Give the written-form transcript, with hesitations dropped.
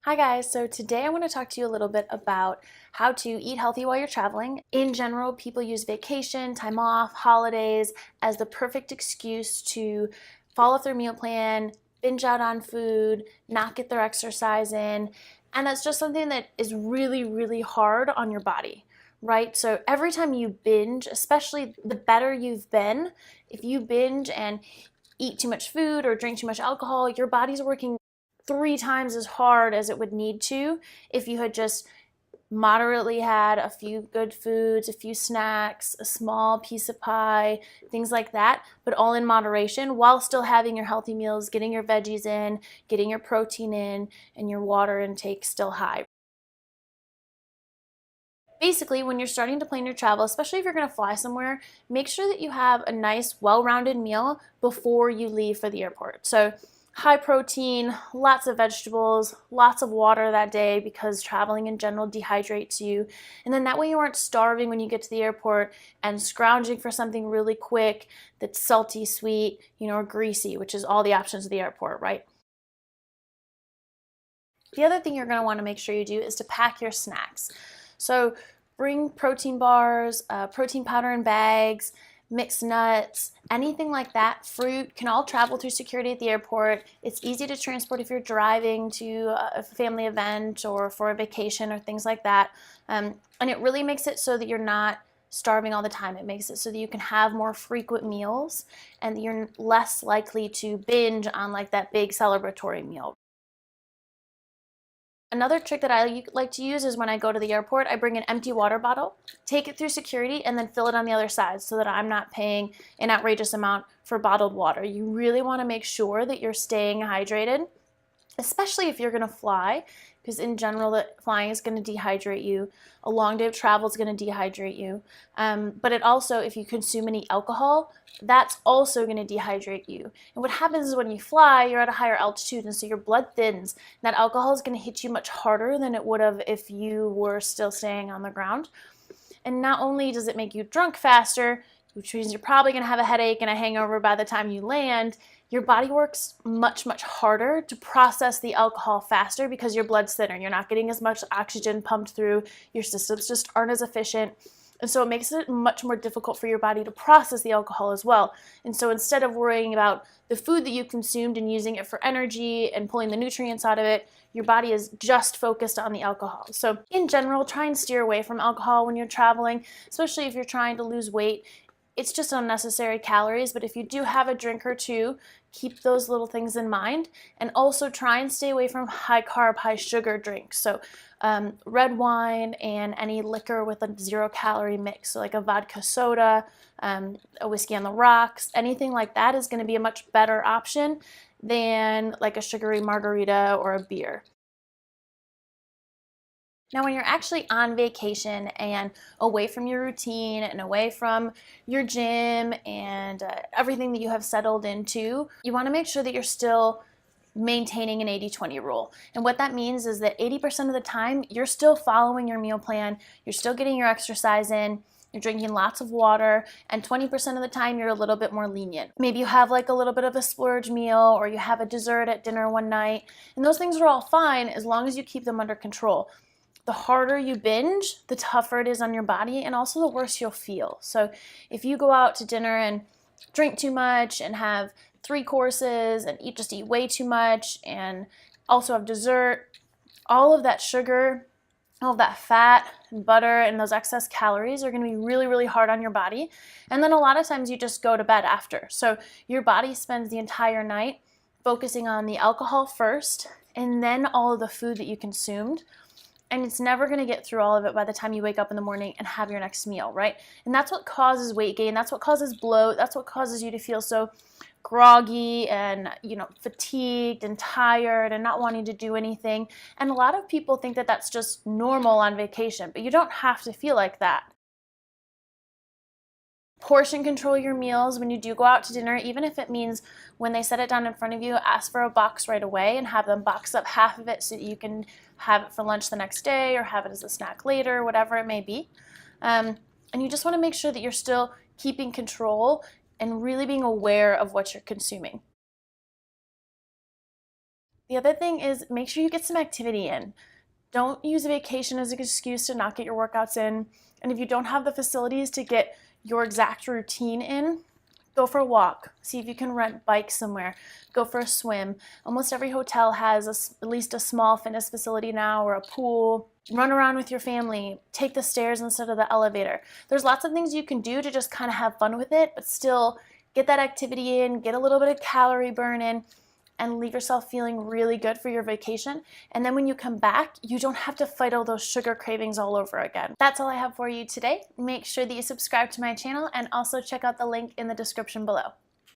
Hi guys, so today I want to talk to you a little bit about how to eat healthy while you're traveling. In general, people use vacation, time off, holidays as the perfect excuse to fall off their meal plan, binge out on food, not get their exercise in, and that's just something that is really, really hard on your body, right? So every time you binge, especially the better you've been, if you binge and eat too much food or drink too much alcohol, your body's working 3 times as hard as it would need to if you had just moderately had a few good foods, a few snacks, a small piece of pie, things like that, but all in moderation while still having your healthy meals, getting your veggies in, getting your protein in, and your water intake still high. Basically, when you're starting to plan your travel, especially if you're going to fly somewhere, make sure that you have a nice, well-rounded meal before you leave for the airport. So high protein, lots of vegetables, lots of water that day because traveling in general dehydrates you. And then that way you aren't starving when you get to the airport and scrounging for something really quick that's salty, sweet, or greasy, which is all the options at the airport, right? The other thing you're going to want to make sure you do is to pack your snacks. So bring protein bars, protein powder in bags, mixed nuts, anything like that. Fruit can all travel through security at the airport. It's easy to transport if you're driving to a family event or for a vacation or things like that. And it really makes it so that you're not starving all the time. It makes it so that you can have more frequent meals and you're less likely to binge on like that big celebratory meal. Another trick that I like to use is when I go to the airport, I bring an empty water bottle, take it through security, and then fill it on the other side so that I'm not paying an outrageous amount for bottled water. You really want to make sure that you're staying hydrated, especially if you're going to fly, because in general, flying is going to dehydrate you. A long day of travel is going to dehydrate you. But it also, if you consume any alcohol, that's also going to dehydrate you. And what happens is when you fly, you're at a higher altitude, and so your blood thins. And that alcohol is going to hit you much harder than it would have if you were still staying on the ground. And not only does it make you drunk faster, which means you're probably going to have a headache and a hangover by the time you land, your body works much, much harder to process the alcohol faster because your blood's thinner. You're not getting as much oxygen pumped through. Your systems just aren't as efficient. And so it makes it much more difficult for your body to process the alcohol as well. And so instead of worrying about the food that you consumed and using it for energy and pulling the nutrients out of it, your body is just focused on the alcohol. So in general, try and steer away from alcohol when you're traveling, especially if you're trying to lose weight. It's just unnecessary calories, but if you do have a drink or two, keep those little things in mind, and also try and stay away from high carb, high sugar drinks. So red wine and any liquor with a 0-calorie mix, so like a vodka soda, a whiskey on the rocks, anything like that is going to be a much better option than like a sugary margarita or a beer. Now, when you're actually on vacation and away from your routine and away from your gym and everything that you have settled into, you want to make sure that you're still maintaining an 80-20 rule. And what that means is that 80% of the time, you're still following your meal plan, you're still getting your exercise in, you're drinking lots of water, and 20% of the time you're a little bit more lenient. Maybe you have like a little bit of a splurge meal or you have a dessert at dinner one night, and those things are all fine as long as you keep them under control. The harder you binge, the tougher it is on your body and also the worse you'll feel. So if you go out to dinner and drink too much and have 3 courses and just eat way too much and also have dessert, all of that sugar, all of that fat and butter and those excess calories are going to be really, really hard on your body. And then a lot of times you just go to bed after. So your body spends the entire night focusing on the alcohol first and then all of the food that you consumed. And it's never going to get through all of it by the time you wake up in the morning and have your next meal, right? And that's what causes weight gain. That's what causes bloat. That's what causes you to feel so groggy and, fatigued and tired and not wanting to do anything. And a lot of people think that that's just normal on vacation, but you don't have to feel like that. Portion control your meals when you do go out to dinner, even if it means when they set it down in front of you, ask for a box right away and have them box up half of it so that you can have it for lunch the next day or have it as a snack later, whatever it may be. And you just want to make sure that you're still keeping control and really being aware of what you're consuming. The other thing is make sure you get some activity in. Don't use a vacation as an excuse to not get your workouts in. And if you don't have the facilities to get your exact routine in, go for a walk. See if you can rent bikes somewhere. Go for a swim. Almost every hotel has at least a small fitness facility now, or a pool. Run around with your family. Take the stairs instead of the elevator. There's lots of things you can do to just kind of have fun with it, but still get that activity in, get a little bit of calorie burn in, and leave yourself feeling really good for your vacation. And then when you come back, you don't have to fight all those sugar cravings all over again. That's all I have for you today. Make sure that you subscribe to my channel and also check out the link in the description below.